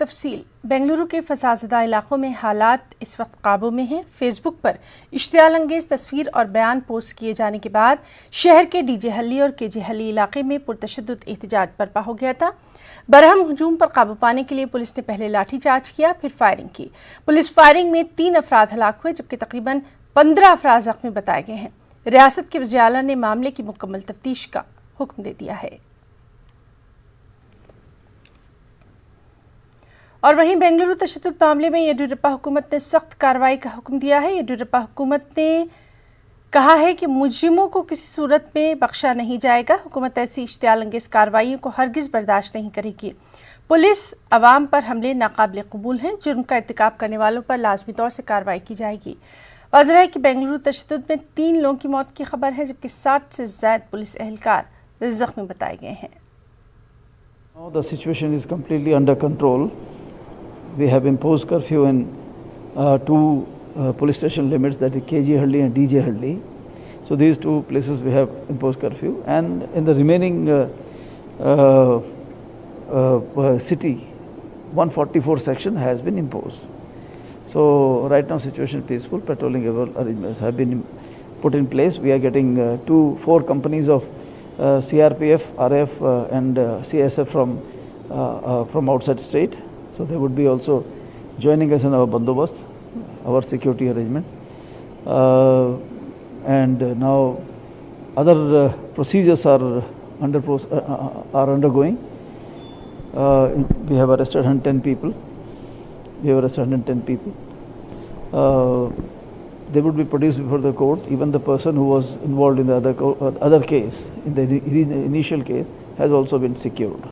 तफसील। बेंगलुरु के फसादज़दा इलाकों में हालात इस वक्त काबू में हैं। फेसबुक पर इश्तियाल अंगेज़ तस्वीर और बयान पोस्ट किए जाने के बाद शहर के डीजे हल्ली और केजे हल्ली इलाके में पुरतशद्दुद एहतजाज बर्पा हो गया था। बरहम हुजूम पर काबू पाने के लिए पुलिस ने पहले लाठीचार्ज किया, फिर फायरिंग की। पुलिस फायरिंग में 3 अफराद हलाक हुए जबकि तकरीबन 15 अफराद जख्मी बताए गए हैं। रियासत के वज़ीर आला ने मामले की मुकम्मल तफ्तीश का हुक्म दे दिया है। और वहीं बेंगलुरु तशद्दुद मामले में येडियुरप्पा हुकूमत ने सख्त कार्रवाई का हुक्म दिया है। येडियुरप्पा हुकूमत ने कहा है कि मुजरिमों को किसी सूरत में बख्शा नहीं जाएगा। हुकूमत ऐसी इश्तियाल अंगेज़ कार्रवाइयों को हरगिज़ बर्दाश्त नहीं करेगी। पुलिस अवाम पर हमले नाकाबिल कबूल हैं। जुर्म का इर्तिकाब करने वालों पर लाजमी तौर से कार्रवाई की जाएगी। वाज़ेह है कि बेंगलुरु तशद्दुद में 3 लोगों की मौत की खबर है जबकि 60 से ज़ायद पुलिस एहलकार जख्मी बताए गए हैं। Now the situation is completely under control. We have imposed curfew in 2 police station limits, that is KG Halli and DJ Halli. So these 2 places we have imposed curfew, and in the remaining city, 144 section has been imposed. So right now situation is peaceful. Patrolling arrangements have been put in place. We are getting 4 companies of CRPF, RF and CSF from outside state. So they would be also joining us in our bandobast, our security arrangement. And now other procedures are undergoing. We have arrested 110 people. They would be produced before the court. Even the person who was involved in the other case, in the initial case, has also been secured.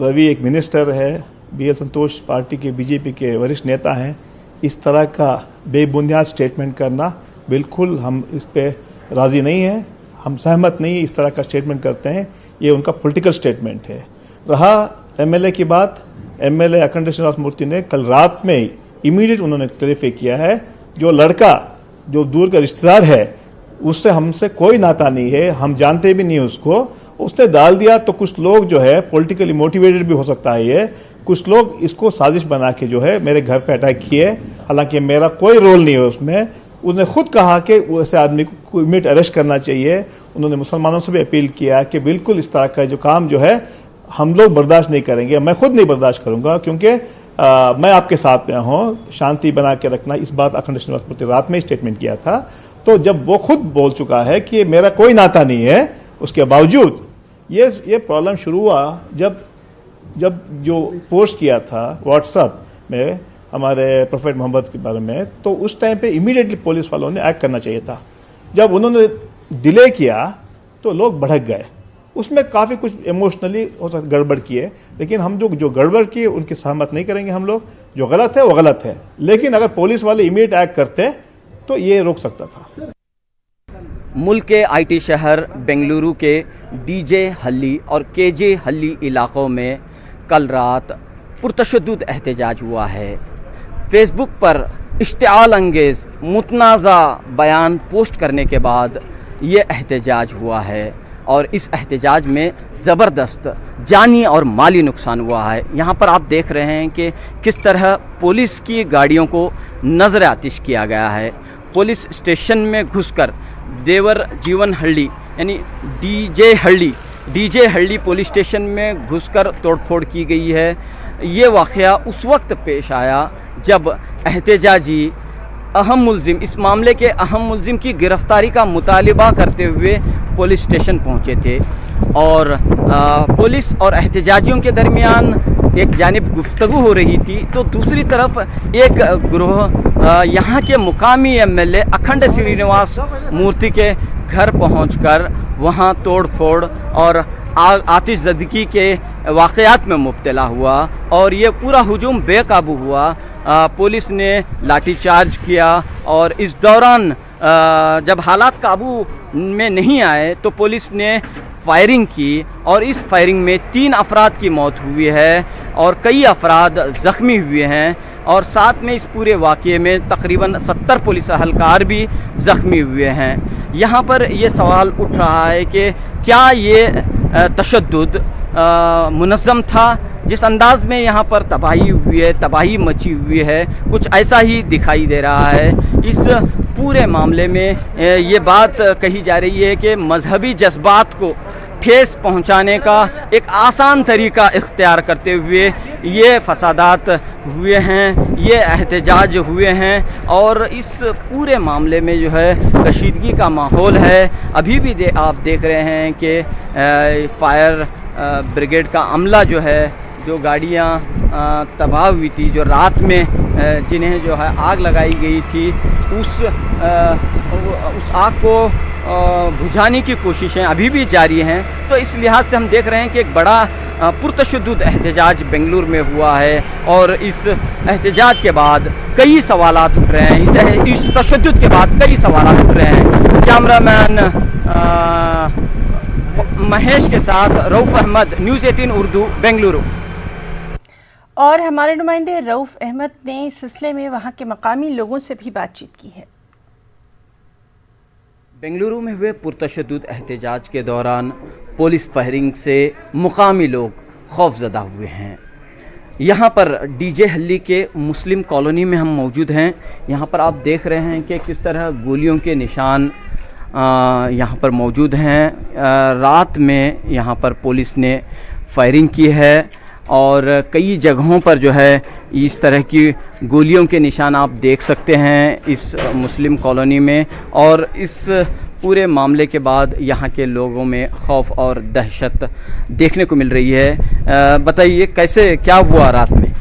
Ravi एक minister है, BL संतोष party के BJP के वरिष्ठ नेता हैं। इस तरह का बेबुनियाद स्टेटमेंट करना बिल्कुल हम इस पे राजी नहीं हैं, हम सहमत नहीं इस तरह का स्टेटमेंट करते हैं। ये उनका पॉलिटिकल स्टेटमेंट है। रहा एमएलए की बात, एमएलए अखंड श्रीनिवास मूर्ति ने कल रात में इमीडिएट उन्होंने क्लैरिफाई किया है, जो लड़का जो दूर का रिश्तेदार है उससे हमसे कोई नाता नहीं है, हम जानते भी नहीं उसको, उसने डाल दिया। तो कुछ लोग जो है पॉलिटिकली मोटिवेटेड भी हो सकता है, ये कुछ लोग इसको साजिश बना के जो है मेरे घर पे अटैक किए, हालांकि मेरा कोई रोल नहीं है उसमें। उसने खुद कहा कि ऐसे आदमी को इमीडिएट अरेस्ट करना चाहिए। उन्होंने मुसलमानों से भी अपील किया कि बिल्कुल इस तरह का जो काम जो है हम लोग बर्दाश्त नहीं करेंगे, मैं खुद नहीं बर्दाश्त करूंगा, क्योंकि मैं आपके साथ में हूँ, शांति बना के रखना। इस बात अखंड श्रीनिवास मूर्ति रात में स्टेटमेंट किया था। तो जब वो खुद बोल चुका है कि मेरा कोई नाता नहीं है, उसके बावजूद ये प्रॉब्लम शुरू हुआ जब जो पोस्ट किया था व्हाट्सएप में हमारे प्रोफेट मोहम्मद के बारे में, तो उस टाइम पे इमीडिएटली पुलिस वालों ने एक्ट करना चाहिए था। जब उन्होंने डिले किया तो लोग भड़क गए, उसमें काफ़ी कुछ इमोशनली हो सकता गड़बड़ की है, लेकिन हम जो गड़बड़ की उनकी सहमत नहीं करेंगे। हम लोग जो गलत है वो गलत है, लेकिन अगर पुलिस वाले इमीडिएट एक्ट करते तो ये रोक सकता था। मुल्क के आईटी शहर बेंगलुरु के डीजे हल्ली और केजे हल्ली इलाकों में कल रात पुरतशद्दुद एहतजाज हुआ है। फेसबुक पर इश्तियाल अंगेज़ मुतनाज़ा बयान पोस्ट करने के बाद ये एहतजाज हुआ है और इस एहतजाज में ज़बरदस्त जानी और माली नुकसान हुआ है। यहाँ पर आप देख रहे हैं कि किस तरह पुलिस की गाड़ियों को नज़र आतिश किया गया है। पुलिस स्टेशन में घुसकर देवर जीवन हल्ली यानी डीजे हल्ली पुलिस स्टेशन में घुसकर तोड़फोड़ की गई है। ये वाक़या उस वक्त पेश आया जब एहतजाजी अहम मुल्ज़िम, इस मामले के अहम मुल्ज़िम की गिरफ़्तारी का मुतालिबा करते हुए पुलिस स्टेशन पहुंचे थे और पुलिस और एहतजाजियों के दरमियान एक जानिब गुफ्तगू हो रही थी, तो दूसरी तरफ एक ग्रोह यहाँ के मुकामी एमएलए अखंड श्रीनिवास मूर्ति के घर पहुंचकर वहाँ तोड़ फोड़ और आतिशज़दगी के वाक़यात में मुब्तला हुआ और ये पूरा हुजूम बेकाबू हुआ। पुलिस ने लाठीचार्ज किया और इस दौरान जब हालात काबू में नहीं आए तो पुलिस ने फायरिंग की और इस फायरिंग में 3 अफराद की मौत हुई है और कई अफराद ज़ख्मी हुए हैं और साथ में इस पूरे वाक़ये में तकरीबन 70 पुलिस अहलकार भी ज़ख्मी हुए हैं। यहाँ पर ये सवाल उठ रहा है कि क्या ये तशद्दुद मुनज़्ज़म था, जिस अंदाज़ में यहाँ पर तबाही हुई है, तबाही मची हुई है, कुछ ऐसा ही दिखाई दे रहा है। इस पूरे मामले में ये बात कही जा रही है कि मजहबी जज्बात को ठेस पहुंचाने का एक आसान तरीका इख्तियार करते हुए ये फसादात हुए हैं, ये एहतजाज हुए हैं और इस पूरे मामले में जो है कशीदगी का माहौल है। अभी भी आप देख रहे हैं कि फायर ब्रिगेड का अमला जो है, जो गाड़ियाँ तबाह हुई थी, जो रात में जिन्हें जो है आग लगाई गई थी, उस आग को बुझाने की कोशिशें अभी भी जारी हैं। तो इस लिहाज से हम देख रहे हैं कि एक बड़ा पुरतशद्दुद एहतजाज बेंगलुरु में हुआ है और इस एहतजाज के बाद कई सवालात उठ रहे हैं। इस तशद्दुद के बाद कई सवालात उठ रहे हैं। कैमरामैन महेश के साथ रऊफ़ अहमद, न्यूज़ 18 उर्दू, बेंगलुरु। और हमारे नुमाइंदे रऊफ़ अहमद ने इस सिलसिले में वहाँ के मकामी लोगों से भी बातचीत की है। बेंगलुरु में हुए पुरतशद्दुद एहतजाज के दौरान पुलिस फायरिंग से मुकामी लोग खौफजदा हुए हैं। यहाँ पर डीजे हल्ली के मुस्लिम कॉलोनी में हम मौजूद हैं। यहाँ पर आप देख रहे हैं कि किस तरह गोलियों के निशान यहाँ पर मौजूद हैं। रात में यहाँ पर पुलिस ने फायरिंग की है और कई जगहों पर जो है इस तरह की गोलियों के निशान आप देख सकते हैं इस मुस्लिम कॉलोनी में। और इस पूरे मामले के बाद यहाँ के लोगों में खौफ और दहशत देखने को मिल रही है। बताइए कैसे क्या हुआ रात में?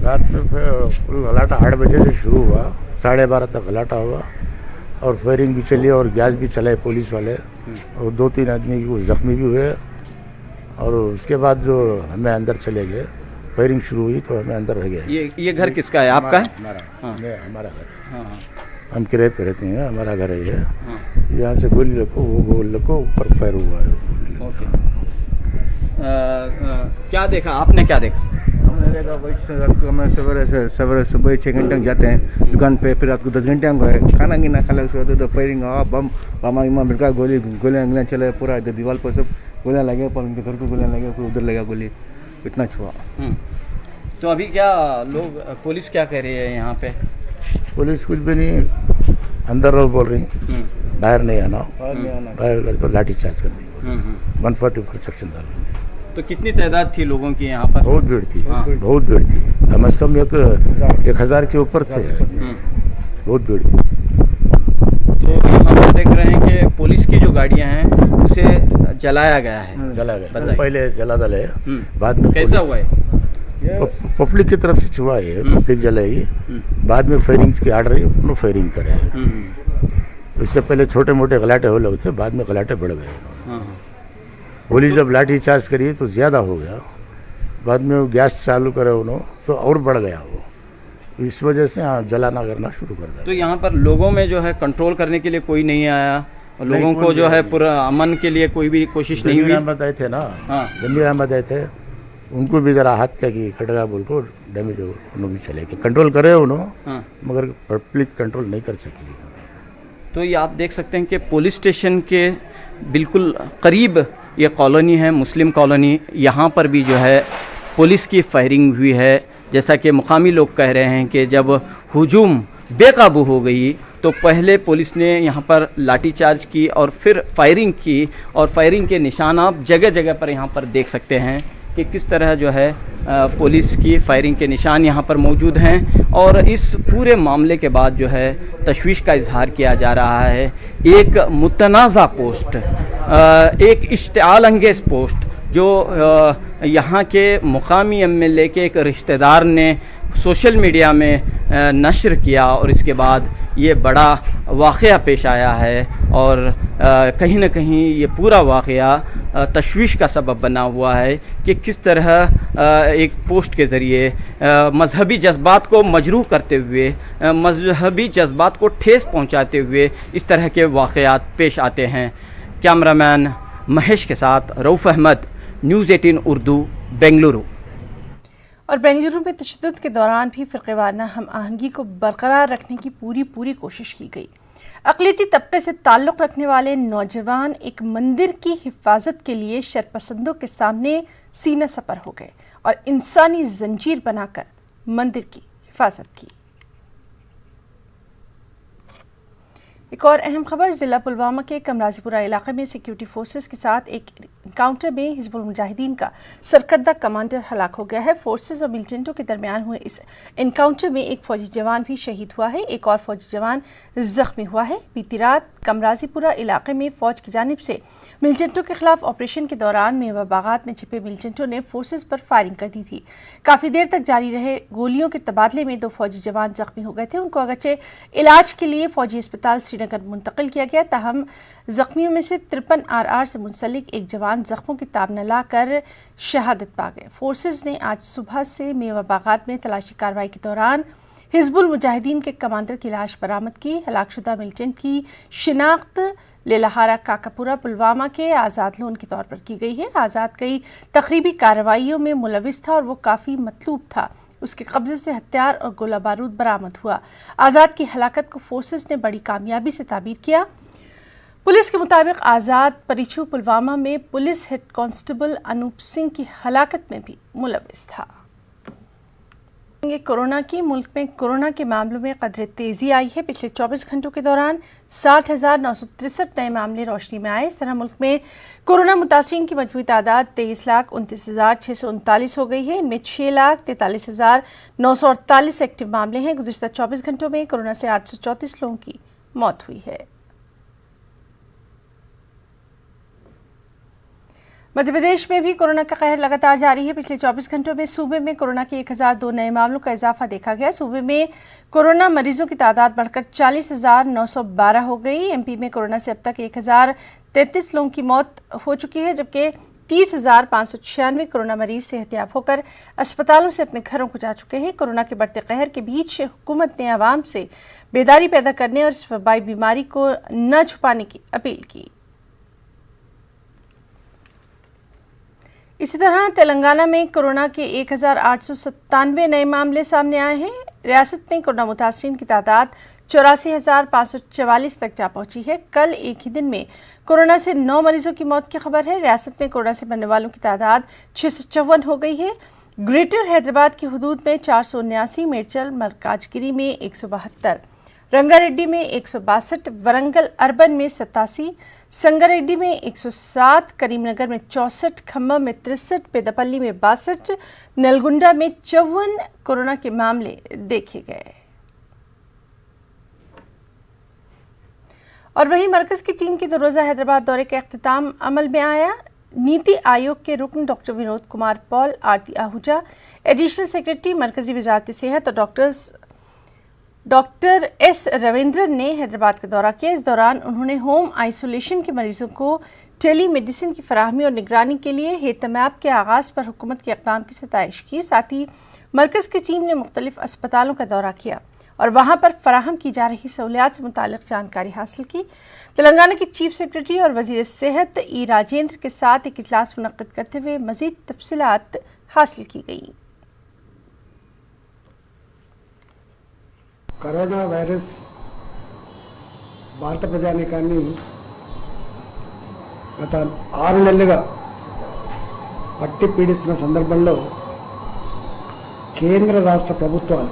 रात में फुल गलाटा 8 बजे से शुरू हुआ, 12:30 तक गलाटा हुआ और फायरिंग भी चली और गैस भी चलाए पुलिस वाले और 2-3 आदमी कुछ जख्मी भी हुए। और उसके बाद जो हमें अंदर चले गए, फायरिंग शुरू हुई तो हमें अंदर रह गए। ये घर किसका है? आपका है? हमारा घर। हाँ। हम किराए पे रहते हैं, हमारा घर है ये। यहाँ से गोली लगो, वो गोली लगो, ऊपर फायर हुआ है। ओके। क्या देखा आपने? क्या देखा? हमने देखा वही हमें सवेरे सुबह 6 घंटे तक जाते हैं दुकान पे, फिर रात को 10 घंटे को है खाना गिना खा लगे तो फायरिंग हुआ, बम बम मिलकर गोलियाँ चले, पूरा इधर दीवार पर सब गोलियाँ लगे, पर उनके घर को गोलियाँ लगे, फिर उधर लगा गोली, इतना छुआ। तो अभी क्या लोग, पुलिस क्या कह रही है यहाँ पे? पुलिस कुछ भी नहीं, अंदर रहो बोल रही, बाहर नहीं आना। बाहर कर तो लाठी चार्ज कर दी, 144 सेक्शन डाल दी। तो कितनी तादाद थी लोगों की यहाँ पर? बहुत भीड़ थी, बहुत भीड़ थी, कम से कम 1000 के ऊपर थे, बहुत भीड़ थी। तो यहाँ पर देख रहे हैं कि पुलिस की जो गाड़ियाँ हैं उसे जलाया गया है। जला गया, पहले जला दले, बाद में कैसा हुआ है? पब्लिक की तरफ से छुआ है, पब्लिक जलाई, बाद में फायरिंग की आर्डर है, उन्होंने फायरिंग करे। इससे पहले छोटे मोटे गलाटे हो लोग थे, बाद में गलाटे बढ़ गए। पुलिस जब लाठी चार्ज करी तो ज़्यादा हो गया, बाद में वो गैस चालू करे उन्होंने तो और बढ़ गया वो, इस वजह से जलाना करना शुरू कर दिया। तो यहाँ पर लोगों में जो है कंट्रोल करने के लिए कोई नहीं आया और लोगों को जो है पूरा अमन के लिए कोई भी कोशिश नहीं हुई? जमीर अहमद आए थे ना, जमीर अहमद आए थे, उनको भी ज़रा हाथ क्या कि खटका बोल को डैमेज हो, उन्होंने भी चले गए, कंट्रोल करे उन्होंने, मगर पब्लिक कंट्रोल नहीं कर सकी। तो ये आप देख सकते हैं कि पुलिस स्टेशन के बिल्कुल करीब ये कॉलोनी है, मुस्लिम कॉलोनी, यहाँ पर भी जो है पुलिस की फायरिंग हुई है। जैसा कि मुकामी लोग कह रहे हैं कि जब हुजूम बेकाबू हो गई तो पहले पुलिस ने यहाँ पर लाठीचार्ज की और फिर फायरिंग की, और फायरिंग के निशान आप जगह जगह पर यहाँ पर देख सकते हैं कि किस तरह जो है पुलिस की फायरिंग के निशान यहाँ पर मौजूद हैं। और इस पूरे मामले के बाद जो है तशवीश का इजहार किया जा रहा है। एक मुतनाज़ा पोस्ट, एक इश्तिआल अंगेज़ पोस्ट जो यहाँ के मुकामी एमएलए के एक रिश्तेदार ने सोशल मीडिया में नशर किया और इसके बाद ये बड़ा वाक़या पेश आया है। और कहीं ना कहीं ये पूरा वाक़या तशवीश का सबब बना हुआ है कि किस तरह एक पोस्ट के ज़रिए मजहबी जज्बात को मजरूह करते हुए, मजहबी जज्बात को ठेस पहुँचाते हुए इस तरह के वाक़यात पेश आते हैं। कैमरामैन महेश के साथ रऊफ़ अहमद, न्यूज़ 18 उर्दू, बेंगलुरु। और बेंगलुरु में तशद्दुद के दौरान भी फ़िरक़ेवाराना हम आहंगी को बरकरार रखने की पूरी कोशिश की गई। अक़लियती तबके से ताल्लुक़ रखने वाले नौजवान एक मंदिर की हिफाजत के लिए शरपसंदों के सामने सीना सपर हो गए और इंसानी जंजीर बनाकर मंदिर की हिफाजत की। एक और अहम खबर, जिला पुलवामा के कमराजीपुरा इलाके में सिक्योरिटी फोर्सेस के साथ एक इनकाउंटर में हिजबुल मुजाहिदीन का सरकर्दा कमांडर हलाक हो गया है। फोर्सेस और मिलिटेंटों के दरमियान हुए इस इनकाउंटर में एक फौजी जवान भी शहीद हुआ है, एक और फौजी जवान जख्मी हुआ है। बीती रात कमराजीपुरा इलाके में फौज की जानिब से मिलिटेंटों के खिलाफ ऑपरेशन के दौरान मेवा बागात में छिपे मिलिटेंटों ने फोर्सेस पर फायरिंग कर दी थी। काफ़ी देर तक जारी रहे गोलियों के तबादले में 2 फौजी जवान जख्मी हो गए थे। उनको अगरचे इलाज के लिए फौजी अस्पताल श्रीनगर मुंतकिल किया गया, ताहम जख्मियों में से 53 RR से मुंसलिक एक जवान जख्मों की ताब न लाकर शहादत पा गए। फोर्सेस ने आज सुबह से मेवा बागात में तलाशी कार्रवाई के दौरान हिजबुल मुजाहिदीन के कमांडर की लाश बरामद की। हलाकशुदा मिलिटेंट की शिनाख्त लेलाहारा काकापुरा पुलवामा के आज़ाद लोन के तौर पर की गई है। आज़ाद कई तकरीबी कार्रवाइयों में मुलविस था और वो काफ़ी मतलूब था। उसके कब्जे से हथियार और गोला बारूद बरामद हुआ। आज़ाद की हलाकत को फोर्सेस ने बड़ी कामयाबी से ताबीर किया। पुलिस के मुताबिक आज़ाद परिचू पुलवामा में police head constable Anoop Singh की हलाकत में भी मुलविस था। कोरोना की मुल्क में कोरोना के मामलों में कदरे तेज़ी आई है। पिछले 24 घंटों के दौरान 60,963 नए मामले रोशनी में आए। इस तरह मुल्क में कोरोना मुतासिरीन की मजमूई तादाद 23,29,639 हो गई है। इनमें 6,43,948 एक्टिव मामले हैं। गुज़िश्ता 24 घंटों में कोरोना से 834 लोगों की मौत हुई है। मध्य प्रदेश में भी कोरोना का कहर लगातार जारी है। पिछले 24 घंटों में सूबे में कोरोना के 1002 नए मामलों का इजाफा देखा गया। सूबे में कोरोना मरीजों की तादाद बढ़कर 40,912 हो गई। एमपी में कोरोना से अब तक 1,033 लोगों की मौत हो चुकी है, जबकि 30,596 कोरोना मरीज सेहतयाब होकर अस्पतालों से अपने घरों को जा चुके हैं। कोरोना के बढ़ते कहर के बीच हुकूमत ने आवाम से बेदारी पैदा करने और इस वबाई बीमारी को न छुपाने की अपील की। इसी तरह तेलंगाना में कोरोना के 1,897 नए मामले सामने आए हैं। रियासत में कोरोना मुतासरीन की तादाद 84,544 तक जा पहुंची है। कल एक ही दिन में कोरोना से 9 मरीजों की मौत की खबर है। रियासत में कोरोना से मरने वालों की तादाद 654 हो गई है। ग्रेटर हैदराबाद की हदूद में 479, मेडचल मलकाजगिरी में 172, रंगारेड्डी में 162, वरंगल अर्बन में 87, संगारेड्डी में 107, करीमनगर में 64, खम्मम में 63, पेदापल्ली में 62, नलगुंडा में 54 कोरोना के मामले देखे गए। और वहीं मरकज की टीम के 2 रोज़ा हैदराबाद दौरे का अख्तिताम अमल में आया। नीति आयोग के रुकन डॉक्टर विनोद कुमार पॉल, आरती आहूजा, एडिशनल सेक्रेटरी मरकजी वजारत सेहत और डॉक्टर एस रविंद्रन ने हैदराबाद का दौरा किया। इस दौरान उन्होंने होम आइसोलेशन के मरीजों को टेली मेडिसिन की फराहमी और निगरानी के लिए हेतमाब के आगाज़ पर हुकूमत के इक़दाम की सताइश की। साथ ही मरकज़ की टीम ने मुख्तलिफ अस्पतालों का दौरा किया और वहाँ पर फराहम की जा रही सहूलियात से मुताल्लिक़ जानकारी हासिल की। तेलंगाना के चीफ सेक्रेटरी और वज़ीर सेहत ई राजेंद्र के साथ एक इजलास मुनक़्क़िद करते हुए मज़ीद तफसीलात हासिल की गई। కరోనా వైరస్ భారత ప్రజానీకాన్ని గత 6 నెలలుగా పట్టి పీడిస్తున్న సందర్భంలో కేంద్ర రాష్ట్ర ప్రభుత్వాలు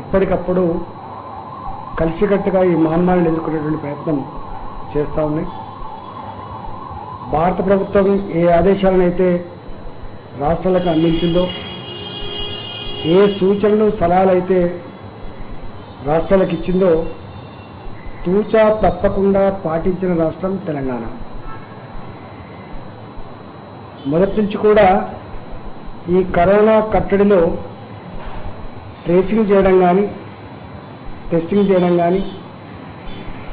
ఎప్పటికప్పుడు కలిసికట్టుగా ఈ మహమ్మారిని ఎదుర్కొనేటువంటి ప్రయత్నం చేస్తూ ఉన్నాయి. భారత ప్రభుత్వం ఏ ఆదేశాలను అయితే రాష్ట్రాలకు అందించిందో, ఏ సూచనలు సలహాలు అయితే రాష్ట్రాలకు ఇచ్చిందో తూచా తప్పకుండా పాటించిన రాష్ట్రం తెలంగాణ. మొదటి నుంచి కూడా ఈ కరోనా కట్టడిలో ట్రేసింగ్ చేయడం కానీ, టెస్టింగ్ చేయడం కానీ,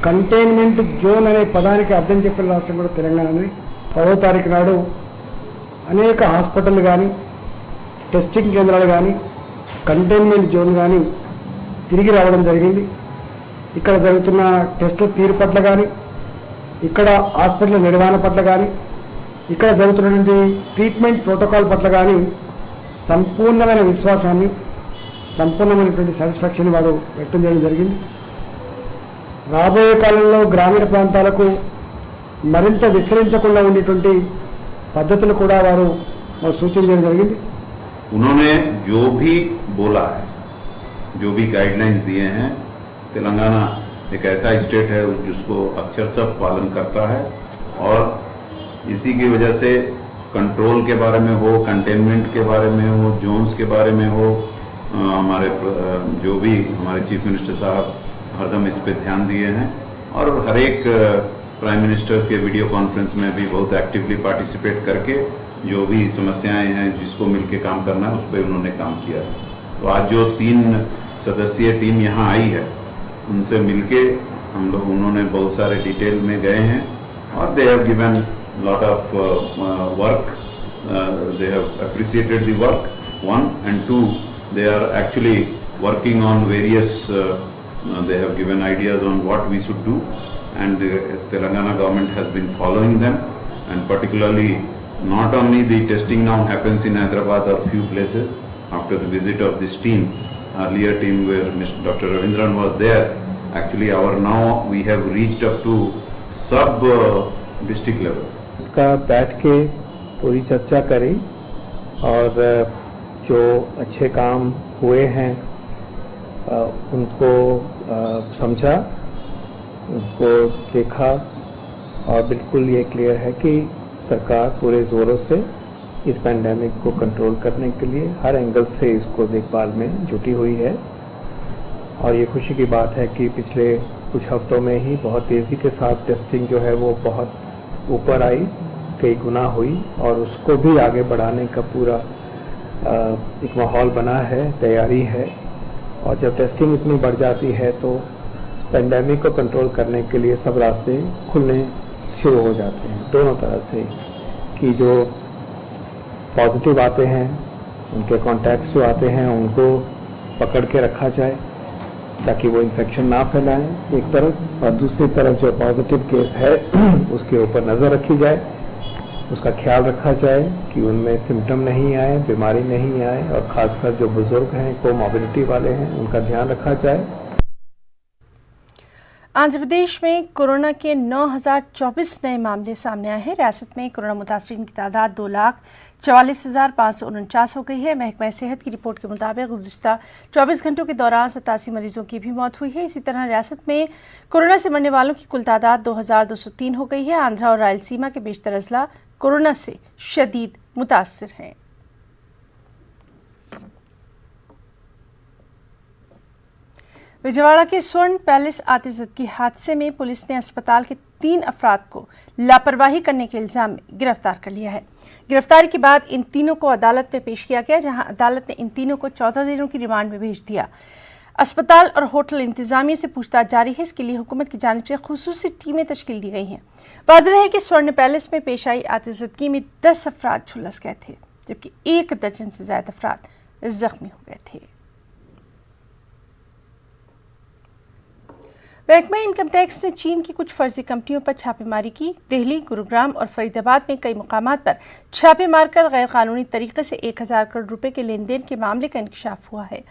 కంటైన్మెంట్ జోన్ అనే పదానికి అర్థం చెప్పిన రాష్ట్రం కూడా తెలంగాణనే. 10వ తారీఖు నాడు అనేక హాస్పిటల్ కానీ, టెస్టింగ్ కేంద్రాలు కానీ, కంటైన్మెంట్ జోన్ కానీ తిరిగి రావడం జరిగింది. ఇక్కడ జరుగుతున్న టెస్టుల తీరు పట్ల కానీ, ఇక్కడ హాస్పిటల్ నిర్వహణ పట్ల కానీ, ఇక్కడ జరుగుతున్నటువంటి ట్రీట్మెంట్ ప్రోటోకాల్ పట్ల కానీ సంపూర్ణమైన విశ్వాసాన్ని, సంపూర్ణమైనటువంటి సాటిస్ఫాక్షన్ వారు వ్యక్తం చేయడం జరిగింది. రాబోయే కాలంలో గ్రామీణ ప్రాంతాలకు మరింత విస్తరించకుండా ఉండేటువంటి పద్ధతులు కూడా వారు సూచించడం జరిగింది. उन्होंने जो भी बोला है, जो भी गाइडलाइंस दिए हैं, तेलंगाना एक ऐसा स्टेट है जिसको अक्षरशः पालन करता है और इसी की वजह से कंट्रोल के बारे में हो, कंटेनमेंट के बारे में हो, जोन्स के बारे में हो, हमारे जो भी हमारे चीफ मिनिस्टर साहब हरदम इस पे ध्यान दिए हैं और हर एक प्राइम मिनिस्टर के वीडियो कॉन्फ्रेंस में भी बहुत एक्टिवली पार्टिसिपेट करके जो भी समस्याएं हैं जिसको मिलके काम करना है उस पर उन्होंने काम किया है. तो आज जो 3 सदस्यीय टीम यहाँ आई है उनसे मिलके उन्होंने बहुत सारे डिटेल में गए हैं और they have given lot of work. They have appreciated the work, 1 and 2 they are actually working on various they have given ideas on what we should do and Telangana government has been following them, and particularly not only the testing now happens in Hyderabad or few places. After the visit of this team, earlier team where Dr. Ravindran was there, actually now we have reached up to sub district level. उसका बैठ के पूरी चर्चा करी और जो अच्छे काम हुए हैं उनको समझा, उनको देखा और बिल्कुल ये क्लियर है कि सरकार पूरे ज़ोरों से इस पैंडेमिक को कंट्रोल करने के लिए हर एंगल से इसको देखभाल में जुटी हुई है. और ये खुशी की बात है कि पिछले कुछ हफ्तों में ही बहुत तेज़ी के साथ टेस्टिंग जो है वो बहुत ऊपर आई, कई गुना हुई और उसको भी आगे बढ़ाने का पूरा एक माहौल बना है, तैयारी है. और जब टेस्टिंग इतनी बढ़ जाती है तो पेंडेमिक को कंट्रोल करने के लिए सब रास्ते खुलने शुरू हो जाते हैं दोनों तरह से, कि जो पॉजिटिव आते हैं उनके कॉन्टैक्ट्स जो आते हैं उनको पकड़ के रखा जाए ताकि वो इन्फेक्शन ना फैलाएं एक तरफ, और दूसरी तरफ जो पॉजिटिव केस है उसके ऊपर नज़र रखी जाए, उसका ख्याल रखा जाए कि उनमें सिम्टम नहीं आए, बीमारी नहीं आए, और ख़ासकर जो बुज़ुर्ग हैं, कोमॉर्बिडिटी वाले हैं, उनका ध्यान रखा जाए. आंध्र प्रदेश में कोरोना के 9,024 नए मामले सामने आए हैं. रियासत में कोरोना मुतासरीन की तादाद 2,44,549 हो गई है. महकमा सेहत की रिपोर्ट के मुताबिक गुज़िश्ता 24 घंटों के दौरान 87 मरीजों की भी मौत हुई है. इसी तरह रियासत में कोरोना से मरने वालों की कुल तादाद 2,203 हो गई है. आंध्रा और रायलसीमा के बेशतर अजला कोरोना से शदीद मुतासर हैं. विजयवाड़ा के स्वर्ण पैलेस आतिशबाजी हादसे में पुलिस ने अस्पताल के 3 अफराद को लापरवाही करने के इल्जाम में गिरफ्तार कर लिया है. गिरफ्तारी के बाद इन तीनों को अदालत में पेश किया गया, जहां अदालत ने इन तीनों को 14 दिनों की रिमांड में भेज दिया. अस्पताल और होटल इंतजामिया से पूछताछ जारी है. इसके लिए हुकूमत की जानिब से खुसूसी टीमें तश्कील दी गई हैं. वाज़ेह है कि स्वर्ण पैलेस में पेश आई आतिशबाजी में 10 अफराद झुलस गए थे, जबकि 1 दर्जन से ज्यादा अफराद जख्मी हो गए थे. महकमा इनकम टैक्स ने चीन की कुछ फर्जी कंपनियों पर छापेमारी की. दिल्ली, गुरुग्राम और फरीदाबाद में कई मुकामात पर छापे मारकर गैर कानूनी तरीके से 1,000 करोड़ रुपए के लेन देन के मामले का इंकशाफ हुआ है.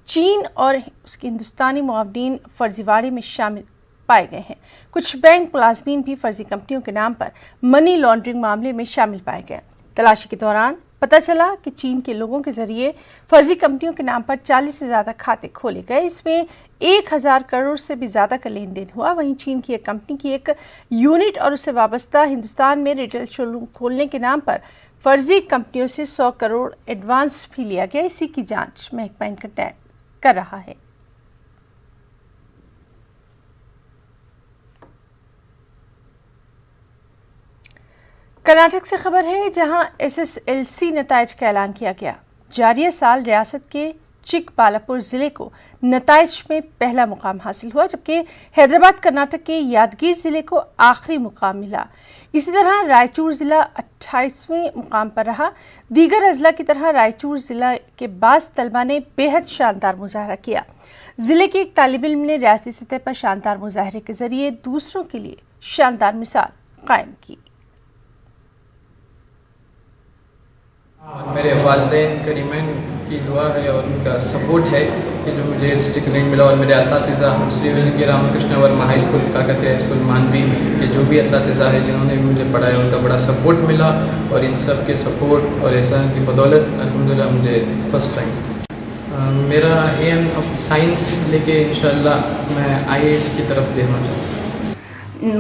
चीन और उसके हिंदुस्तानी मुआवनीन फर्जीवाड़े में शामिल पाए गए हैं. कुछ बैंक मुलाजमीन भी फर्जी कंपनियों के नाम पर मनी लॉन्ड्रिंग मामले में शामिल पाए गए. तलाशी के दौरान पता चला कि चीन के लोगों के जरिए फर्जी कंपनियों के नाम पर 40 से ज़्यादा खाते खोले गए. इसमें 1,000 करोड़ से भी ज़्यादा का लेन देन हुआ. वहीं चीन की एक कंपनी की एक यूनिट और उससे वाबस्ता हिंदुस्तान में रिटेल शोरूम खोलने के नाम पर फर्जी कंपनियों से 100 करोड़ एडवांस भी लिया गया. इसी की जांच महकमा इनकम टैक्स कर रहा है. कर्नाटक से खबर है, जहां SSLC नताइज का ऐलान किया गया. जारिया साल रियासत के चिकबालापुर जिले को नताइज में पहला मुकाम हासिल हुआ, जबकि हैदराबाद कर्नाटक के यादगीर जिले को आखिरी मुकाम मिला. इसी तरह रायचूर जिला 28वें मुकाम पर रहा. दीगर अजला की तरह रायचूर जिला के बास तलबा ने बेहद शानदार मुजाहरा किया. जिले के एक तालिब इल्म ने रियासती सतह पर शानदार मुजाहरे के जरिए दूसरों के लिए शानदार मिसाल कायम की. मेरे वालिदैन करीमैन की दुआ है और उनका सपोर्ट है कि जो मुझे डिस्ट्रिक्ट रैंक मिला। और मेरे इसातिज़ा Shri Velangi Ramakrishna Varma high school Kakatiya school Manvi के जो भी इसातिज़ा है जिन्होंने मुझे पढ़ाया उनका बड़ा सपोर्ट मिला और इन सब के सपोर्ट और एहसान की बदौलत अल्हम्दुलिल्लाह मुझे फर्स्ट रैंक। मेरा एम अब साइंस लेके इंशाल्लाह मैं IAS की तरफ देखना चाहता हूँ।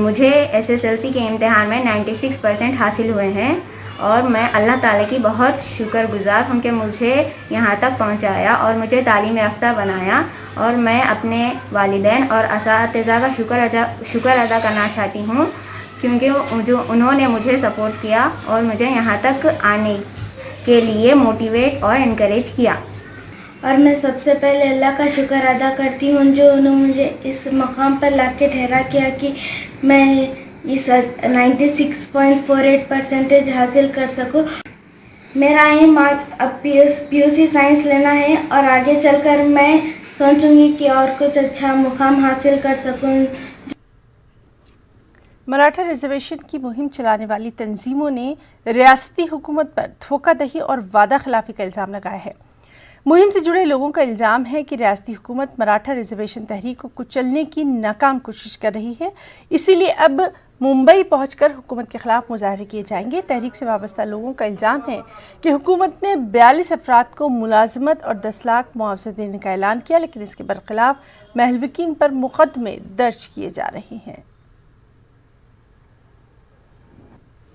मुझे SSLC के इम्तिहान में 96% हासिल हुए हैं और मैं अल्लाह ताला की बहुत शुक्रगुज़ार हूँ कि मुझे यहाँ तक पहुँचाया और मुझे तालीम याफ्ता बनाया। और मैं अपने वालिदैन और असातिज़ा का शुक्र अदा करना चाहती हूँ क्योंकि जो उन्होंने मुझे सपोर्ट किया और मुझे यहाँ तक आने के लिए मोटिवेट और इनकरेज किया। और मैं सबसे पहले अल्लाह का शुक्र अदा करती हूँ जो उन्होंने मुझे इस मकाम पर लाके ठहरा किया कि मैं इस 96.48% हासिल कर सकूं। मेरा एम अब PUC साइंस लेना है और आगे चलकर मैं सोचूंगी कि और कुछ अच्छा मुकाम हासिल कर सकूं। मराठा रिजर्वेशन की मुहिम चलाने वाली तंजीमों ने रियासती हुकूमत पर धोखाधड़ी और वादा खिलाफी का इल्ज़ाम लगाया है। मुहिम से जुड़े लोगों का इल्ज़ाम है कि रियासती हुकूमत मराठा रिजर्वेशन तहरीक को कुचलने की नाकाम कोशिश कर रही है, इसीलिए अब मुंबई पहुंचकर हुकूमत के खिलाफ मुजाहरे किए जाएंगे। तहरीक से वाबस्ता लोगों का इल्ज़ाम है कि हुकूमत ने 42 अफराद को मुलाजमत और 10 लाख मुआवजा देने का ऐलान किया, लेकिन इसके बरखिलाफ महलविकीन पर मुकदमे दर्ज किए जा रहे हैं।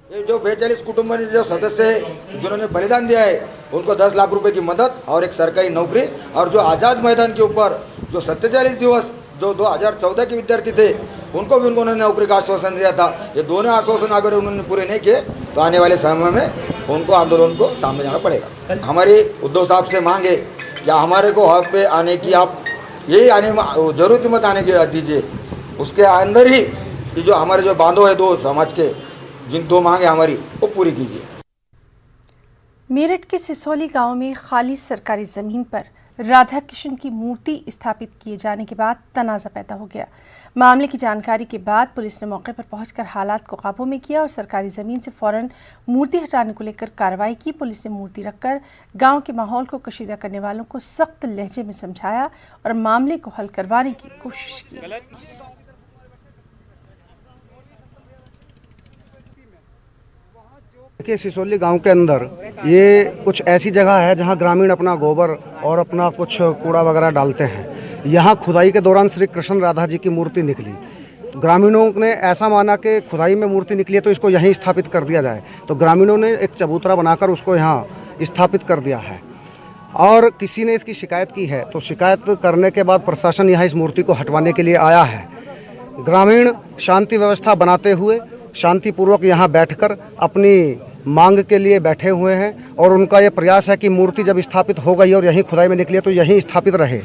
ये जो 42 कुटुंब जो सदस्य जिन्होंने बलिदान दिया है उनको 10 लाख रुपए की मदद और एक सरकारी नौकरी, और जो आज़ाद मैदान के ऊपर जो 47 दिवस जो 2014 के विद्यार्थी थे उनको भी उन्होंने नौकरी का आश्वासन दिया था। ये दोनों आश्वासन अगर उन्होंने पूरे नहीं किए तो आने वाले समय में उनको आंदोलन को सामने जाना पड़ेगा। हमारी उद्धव साहब से मांगे या हमारे को हक पे आने की आप यही आने जरूरत मत आने की दीजिए, उसके अंदर ही जो हमारे जो बांधो है दो समाज के जिन दो मांगे हमारी वो पूरी कीजिए। मेरठ के सिसोली गांव में खाली सरकारी ज़मीन पर राधा कृष्ण की मूर्ति स्थापित किए जाने के बाद तनाज़ा पैदा हो गया। मामले की जानकारी के बाद पुलिस ने मौके पर पहुंचकर हालात को काबू में किया और सरकारी ज़मीन से फ़ौरन मूर्ति हटाने को लेकर कार्रवाई की। पुलिस ने मूर्ति रखकर गांव के माहौल को कशीदा करने वालों को सख्त लहजे में समझाया और मामले को हल करवाने की कोशिश की। देखिए, सिसोली गांव के अंदर ये कुछ ऐसी जगह है जहां ग्रामीण अपना गोबर और अपना कुछ कूड़ा वगैरह डालते हैं। यहां खुदाई के दौरान श्री कृष्ण राधा जी की मूर्ति निकली। ग्रामीणों ने ऐसा माना कि खुदाई में मूर्ति निकली है तो इसको यहीं स्थापित कर दिया जाए, तो ग्रामीणों ने एक चबूतरा बनाकर उसको यहाँ स्थापित कर दिया है। और किसी ने इसकी शिकायत की है, तो शिकायत करने के बाद प्रशासन यहाँ इस मूर्ति को हटवाने के लिए आया है। ग्रामीण शांति व्यवस्था बनाते हुए शांतिपूर्वक यहाँ बैठकर अपनी मांग के लिए बैठे हुए हैं और उनका ये प्रयास है कि मूर्ति जब स्थापित हो गई और यहीं खुदाई में निकली है तो यहीं स्थापित रहे।